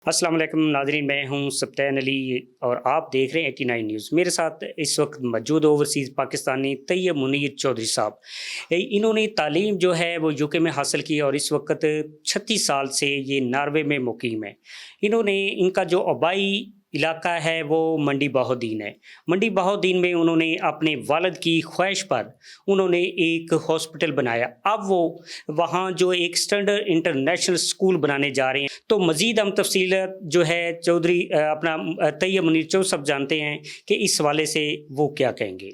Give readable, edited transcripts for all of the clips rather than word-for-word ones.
अस्सलाम वालेकुम नाज़रीन, मैं हूं सब्तैन अली और आप देख रहे हैं 89 न्यूज़। मेरे साथ इस वक्त मौजूद ओवरसीज़ पाकिस्तानी तैयब मुनीर चौधरी साहब। इन्होंने तालीम जो है वो यूके में हासिल की और इस वक्त 36 साल से ये नॉर्वे में मुकीम है। इनका जो आबाई इलाका है वो मंडी बहाउद्दीन है। मंडी बहाउद्दीन में उन्होंने अपने वालिद की ख्वाहिश पर उन्होंने एक हॉस्पिटल बनाया। अब वो वहाँ जो एक स्टैंडर्ड इंटरनेशनल स्कूल बनाने जा रहे हैं। तो मज़ीद हम तफसीलात जो है चौधरी तैयब मुनीर चौधरी साहब जानते हैं कि इस हवाले से वो क्या कहेंगे।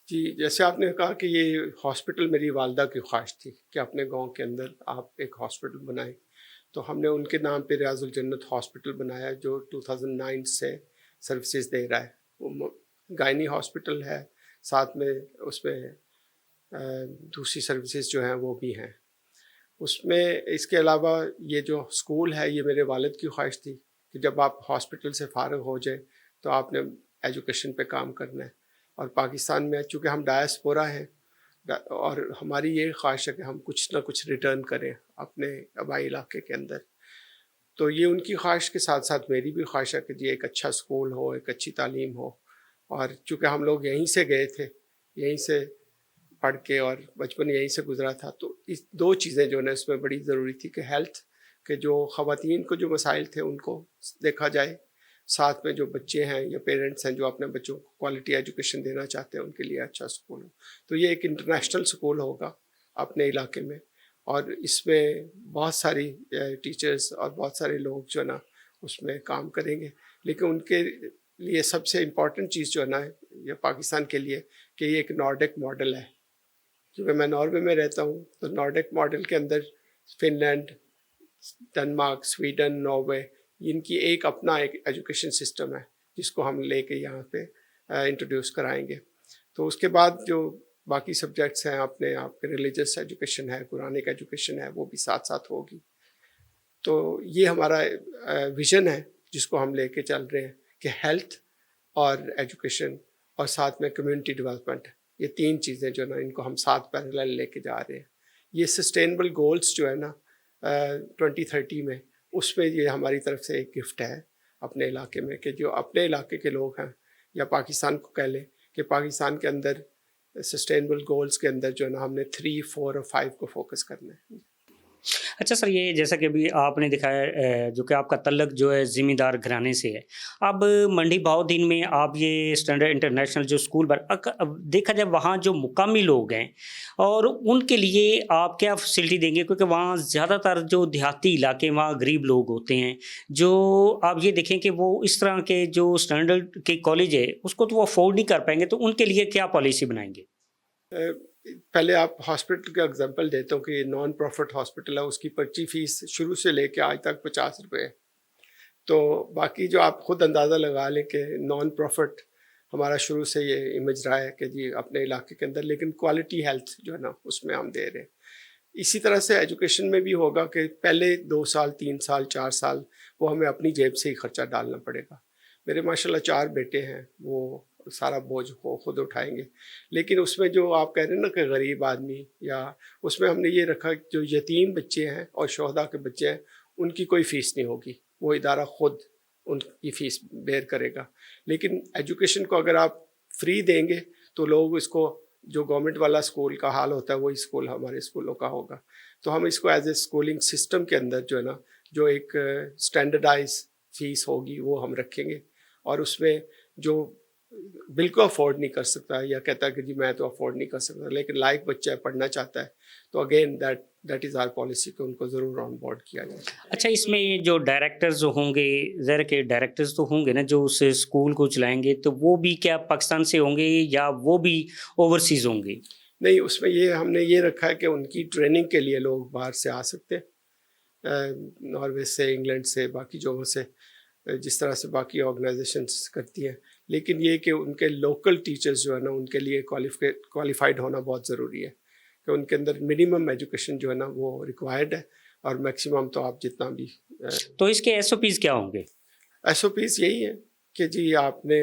जी, जैसे आपने कहा कि ये हॉस्पिटल मेरी वालदा की ख्वाहिश थी कि अपने गांव के अंदर आप एक हॉस्पिटल बनाएं, तो हमने उनके नाम पे रियाजुल जन्नत हॉस्पिटल बनाया जो 2009 से सर्विसेज दे रहा है। वो गायनी हॉस्पिटल है, साथ में उसमें दूसरी सर्विसेज जो हैं वो भी हैं उसमें। इसके अलावा ये जो स्कूल है ये मेरे वालिद की ख्वाहिश थी कि जब आप हॉस्पिटल से फ़ारिग हो जाए तो आपने एजुकेशन पे काम करना है। और पाकिस्तान में चूँकि हम डायस्पोरा हैं और हमारी ये ख्वाहिश है कि हम कुछ ना कुछ रिटर्न करें अपने आबाई इलाके के अंदर, तो ये उनकी ख्वाहिश के साथ साथ मेरी भी ख्वाहिश है कि जी एक अच्छा स्कूल हो, एक अच्छी तालीम हो। और चूँकि हम लोग यहीं से गए थे, यहीं से पढ़ के और बचपन यहीं से गुजरा था, तो इस दो चीज़ें जो है इसमें बड़ी ज़रूरी थी कि हेल्थ के जो ख़वातीन को जो मसाइल थे उनको देखा जाए, साथ में जो बच्चे हैं या पेरेंट्स हैं जो अपने बच्चों को क्वालिटी एजुकेशन देना चाहते हैं उनके लिए अच्छा स्कूल हो। तो ये एक इंटरनेशनल स्कूल होगा अपने इलाके में और इसमें बहुत सारी टीचर्स और बहुत सारे लोग जो है ना उसमें काम करेंगे। लेकिन उनके लिए सबसे इम्पॉर्टेंट चीज़ जो है ना ये पाकिस्तान के लिए कि ये एक नॉर्डिक मॉडल है। क्योंकि मैं नॉर्वे में रहता हूँ तो नॉर्डिक मॉडल के अंदर फिनलैंड, डेनमार्क, स्वीडन, नॉर्वे, इनकी एक अपना एक एजुकेशन सिस्टम है जिसको हम लेके यहाँ पे इंट्रोड्यूस कराएंगे। तो उसके बाद जो बाकी सब्जेक्ट्स हैं अपने आपके रिलीजियस एजुकेशन है, कुरानिक एजुकेशन है, वो भी साथ साथ होगी। तो ये हमारा विज़न है जिसको हम लेके चल रहे हैं कि हेल्थ और एजुकेशन और साथ में कम्युनिटी डेवलपमेंट, ये तीन चीज़ें जो ना इनको हम साथ पैरेलल लेके जा रहे हैं। ये सस्टेनेबल गोल्स जो है ना 2030 में, उसमें ये हमारी तरफ से एक गिफ्ट है अपने इलाके में कि जो अपने इलाके के लोग हैं या पाकिस्तान को कह लें कि पाकिस्तान के अंदर सस्टेनेबल गोल्स के अंदर जो है ना हमने 3, 4 और 5 को फोकस करना है। अच्छा सर, ये जैसा कि अभी आपने दिखाया जो कि आपका तल्लक जो है ज़िम्मेदार घराने से है। अब मंडी बहाउद्दीन में आप ये स्टैंडर्ड इंटरनेशनल जो स्कूल अब देखा जाए वहाँ जो मुकामी लोग हैं और उनके लिए आप क्या फैसिलिटी देंगे? क्योंकि वहाँ ज़्यादातर जो देहाती इलाके वहाँ गरीब लोग होते हैं, जो आप ये देखें कि वो इस तरह के जो स्टैंडर्ड के कॉलेज है उसको तो वो अफ़ोर्ड नहीं कर पाएँगे, तो उनके लिए क्या पॉलिसी बनाएँगे? पहले आप हॉस्पिटल का एग्जांपल देता हूँ कि नॉन प्रॉफिट हॉस्पिटल है, उसकी पर्ची फीस शुरू से लेके आज तक 50 रुपये है। तो बाकी जो आप खुद अंदाज़ा लगा लें कि नॉन प्रॉफिट हमारा शुरू से ये इमेज रहा है कि जी अपने इलाके के अंदर, लेकिन क्वालिटी हेल्थ जो है ना उसमें हम दे रहे हैं। इसी तरह से एजुकेशन में भी होगा कि पहले 2 साल, 3 साल, 4 साल वो हमें अपनी जेब से ही खर्चा डालना पड़ेगा। मेरे माशाल्लाह 4 बेटे हैं, वो सारा बोझ वो खुद उठाएंगे। लेकिन उसमें जो आप कह रहे हैं ना कि गरीब आदमी, या उसमें हमने ये रखा जो यतीम बच्चे हैं और शोहदा के बच्चे हैं उनकी कोई फ़ीस नहीं होगी, वो इदारा खुद उनकी फ़ीस बेयर करेगा। लेकिन एजुकेशन को अगर आप फ्री देंगे तो लोग इसको, जो गवर्नमेंट वाला स्कूल का हाल होता है वही स्कूल हमारे स्कूलों का होगा। तो हम इसको एज ए स्कूलिंग सिस्टम के अंदर जो है ना जो एक स्टैंडर्डाइज फ़ीस होगी वो हम रखेंगे। और उसमें जो बिल्कुल अफोर्ड नहीं कर सकता या कहता है कि जी मैं तो अफोर्ड नहीं कर सकता, लेकिन लाइक बच्चा है, पढ़ना चाहता है, तो again that is our policy कि उनको ज़रूर ऑन बोर्ड किया जाए। अच्छा, इसमें जो डायरेक्टर्स जो होंगे, ज़ाहिर है कि डायरेक्टर्स तो होंगे ना जो उस स्कूल को चलाएँगे, तो वो भी क्या पाकिस्तान से होंगे या वो भी ओवरसीज़ होंगे? नहीं, उसमें ये हमने ये रखा है कि उनकी ट्रेनिंग के लिए लोग बाहर से आ सकते हैं, नॉर्वे से, इंग्लैंड से, बाकी जगहों से, जिस तरह से बाकी ऑर्गेनाइजेशंस करती हैं। लेकिन ये कि उनके लोकल टीचर्स जो है ना उनके लिए क्वालिफाइड होना बहुत ज़रूरी है कि उनके अंदर मिनिमम एजुकेशन जो है ना वो रिक्वायर्ड है और मैक्सिमम तो आप जितना भी तो इसके एसओपीज़ क्या होंगे? एसओपीज़ यही है कि जी आपने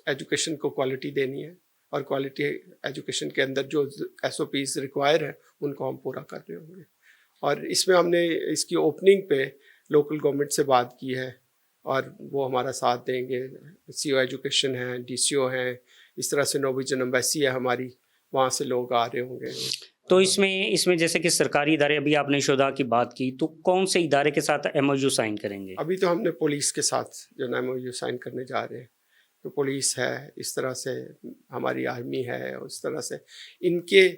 एजुकेशन को क्वालिटी देनी है और क्वालिटी एजुकेशन के अंदर जो एसओपीज़ रिक्वायर है उनको हम पूरा कर रहे होंगे। और इसमें हमने इसकी ओपनिंग पे لوکل گورنمنٹ سے بات کی ہے اور وہ ہمارا ساتھ دیں گے. سی او ایجوکیشن ہیں, ڈی سی او ہیں, اس طرح سے نارویجن ایمبیسی ہے ہماری, وہاں سے لوگ آ رہے ہوں گے. تو اس میں جیسے کہ سرکاری ادارے, ابھی آپ نے شہداء کی بات کی, تو کون سے ادارے کے ساتھ ایم او یو سائن کریں گے؟ ابھی تو ہم نے پولیس کے ساتھ جو ایم او یو سائن کرنے جا رہے ہیں. تو پولیس ہے, اس طرح سے ہماری آرمی ہے, اس طرح سے ان کے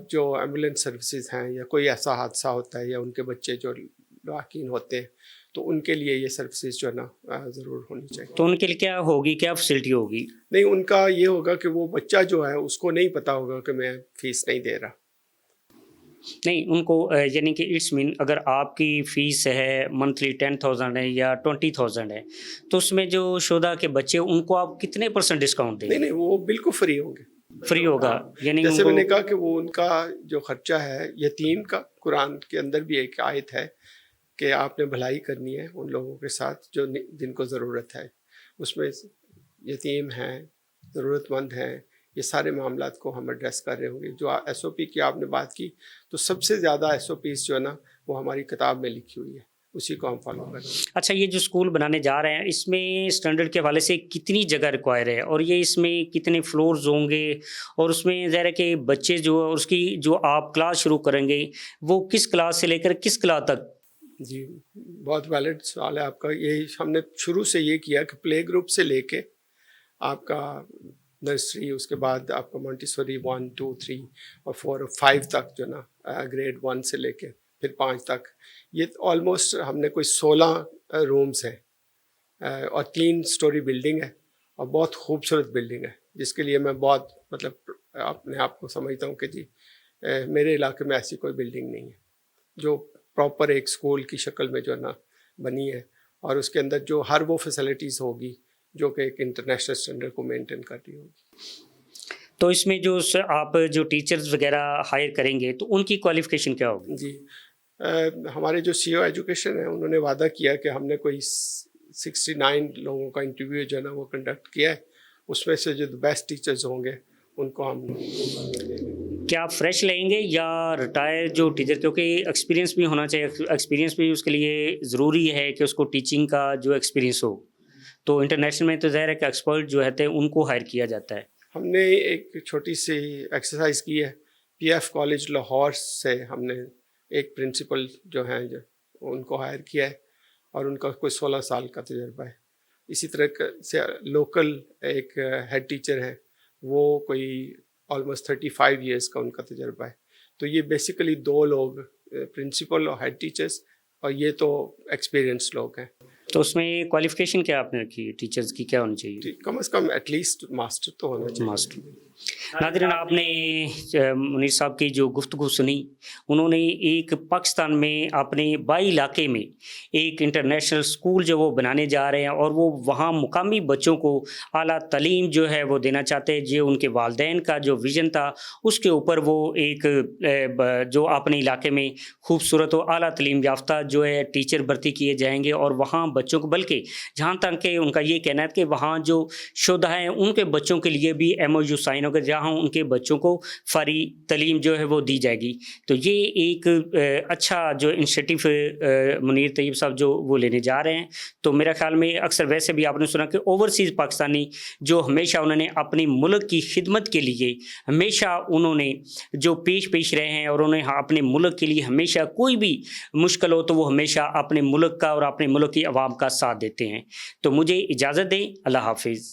جو ایمبولینس سروسز ہیں, یا کوئی ایسا حادثہ ہوتا ہے یا ان کے بچے جو لاحقین ہوتے ہیں, تو ان کے لیے یہ سروسز جو ہے نا ضرور ہونی چاہیے. تو ان کے لیے کیا ہوگی, کیا فیسلٹی ہوگی؟ نہیں, ان کا یہ ہوگا کہ وہ بچہ جو ہے اس کو نہیں پتا ہوگا کہ میں فیس نہیں دے رہا. نہیں, ان کو یعنی کہ اٹس مین اگر آپ کی فیس ہے منتھلی 10,000 ہے یا 20,000 ہے, تو اس میں جو شہداء کے بچے ان کو آپ کتنے % ڈسکاؤنٹ دیں گے؟ نہیں, وہ بالکل فری ہوں گے. فری ہوگا, یعنی جیسے میں نے کہا کہ وہ ان کا جو خرچہ ہے یتیم کا, قرآن کے اندر بھی ایک آیت ہے کہ آپ نے بھلائی کرنی ہے ان لوگوں کے ساتھ جو جن کو ضرورت ہے. اس میں یتیم ہیں, ضرورت مند ہیں, یہ سارے معاملات کو ہم ایڈریس کر رہے ہوں گے. جو ایس او پی کی آپ نے بات کی, تو سب سے زیادہ ایس او پیز جو ہے نا وہ ہماری کتاب میں لکھی ہوئی ہے, اسی کو ہم فالو کر رہے ہیں. اچھا, یہ جو اسکول بنانے جا رہے ہیں اس میں اسٹینڈرڈ کے حوالے سے کتنی جگہ ریکوائر ہے, اور یہ اس میں کتنے فلورز ہوں گے, اور اس میں ظاہر ہے کہ بچے جو اس کی جو آپ کلاس شروع کریں گے وہ کس کلاس سے لے کر کس کلاس تک؟ جی, بہت ویلڈ سوال ہے آپ کا. یہ ہم نے شروع سے یہ کیا کہ پلے گروپ سے لے کے آپ کا نرسری, اس کے بعد آپ کا مونٹیسوری 1, 2, 3 اور 4 اور 5 تک جو نا گریڈ 1 سے لے کے پھر 5 تک, یہ آلموسٹ ہم نے کوئی 16 رومز ہیں اور 3 اسٹوری بلڈنگ ہے, اور بہت خوبصورت بلڈنگ ہے, جس کے لیے میں بہت مطلب اپنے آپ کو سمجھتا ہوں کہ جی میرے علاقے میں ایسی کوئی بلڈنگ نہیں ہے جو پراپر ایک اسکول کی شکل میں جو ہے نا بنی ہے, اور اس کے اندر جو ہر وہ فیسلٹیز ہوگی جو کہ ایک انٹرنیشنل اسٹینڈرڈ کو مینٹین کر رہی ہوگی. تو اس میں جو آپ جو ٹیچرز وغیرہ ہائر کریں گے تو ان کی کوالیفیکیشن کیا ہوگی؟ جی, ہمارے جو سی او ایجوکیشن ہے انہوں نے وعدہ کیا کہ ہم نے کوئی 69 لوگوں کا انٹرویو جو ہے نا وہ کنڈکٹ کیا ہے, اس میں سے جو بیسٹ ٹیچرز ہوں گے ان کو ہم کیا آپ فریش لیں گے یا ریٹائر جو ٹیچر, کیونکہ ایکسپیرینس بھی ہونا چاہیے, ایکسپیرینس بھی اس کے لیے ضروری ہے کہ اس کو ٹیچنگ کا جو ایکسپیرینس ہو, تو انٹرنیشنل میں تو ظاہر ہے کہ ایکسپرٹ جو ہے ان کو ہائر کیا جاتا ہے. ہم نے ایک چھوٹی سی ایکسرسائز کی ہے, پی ایف کالج لاہور سے ہم نے ایک پرنسپل جو ہیں ان کو ہائر کیا ہے, اور ان کا کوئی 16 سال کا تجربہ ہے. اسی طرح سے لوکل ایک ہیڈ ٹیچر ہیں, وہ کوئی آلموسٹ 35 ایئرس کا ان کا تجربہ ہے. تو یہ بیسیکلی 2 لوگ پرنسپل اور ہیڈ ٹیچرس, اور یہ تو ایکسپیرئنس لوگ ہیں. تو اس میں کوالیفیکیشن کیا آپ نے رکھی ٹیچرز کی, کیا ہونی چاہیے؟ کم از کم ایٹ لیسٹ ماسٹر تو ہونا چاہیے. ماسٹر. ناظرین, آپ نے منیر صاحب کی جو گفتگو سنی, انہوں نے ایک پاکستان میں اپنے بائی علاقے میں ایک انٹرنیشنل اسکول جو وہ بنانے جا رہے ہیں, اور وہ وہاں مقامی بچوں کو اعلیٰ تعلیم جو ہے وہ دینا چاہتے ہیں. جو ان کے والدین کا جو ویژن تھا اس کے اوپر وہ ایک جو اپنے علاقے میں خوبصورت و اعلیٰ تعلیم یافتہ جو ہے ٹیچر بھرتی کیے جائیں گے, اور وہاں بچوں کو, بلکہ جہاں تک کہ ان کا یہ کہنا ہے کہ وہاں جو شہداء ہیں ان کے بچوں کے لیے بھی ایم او یو سائن ہوگا, جہاں ان کے بچوں کو فری تعلیم جو ہے وہ دی جائے گی. تو یہ ایک اچھا جو انیشیٹو منیر طیب صاحب جو وہ لینے جا رہے ہیں. تو میرا خیال میں اکثر ویسے بھی آپ نے سنا کہ اوورسیز پاکستانی جو ہمیشہ انہوں نے اپنی ملک کی خدمت کے لیے ہمیشہ انہوں نے جو پیش رہے ہیں, اور انہیں اپنے ملک کے لیے ہمیشہ کوئی بھی مشکل ہو تو وہ ہمیشہ اپنے ملک کا اور اپنے ملک کی عوام کا ساتھ دیتے ہیں. تو مجھے اجازت دیں, اللہ حافظ.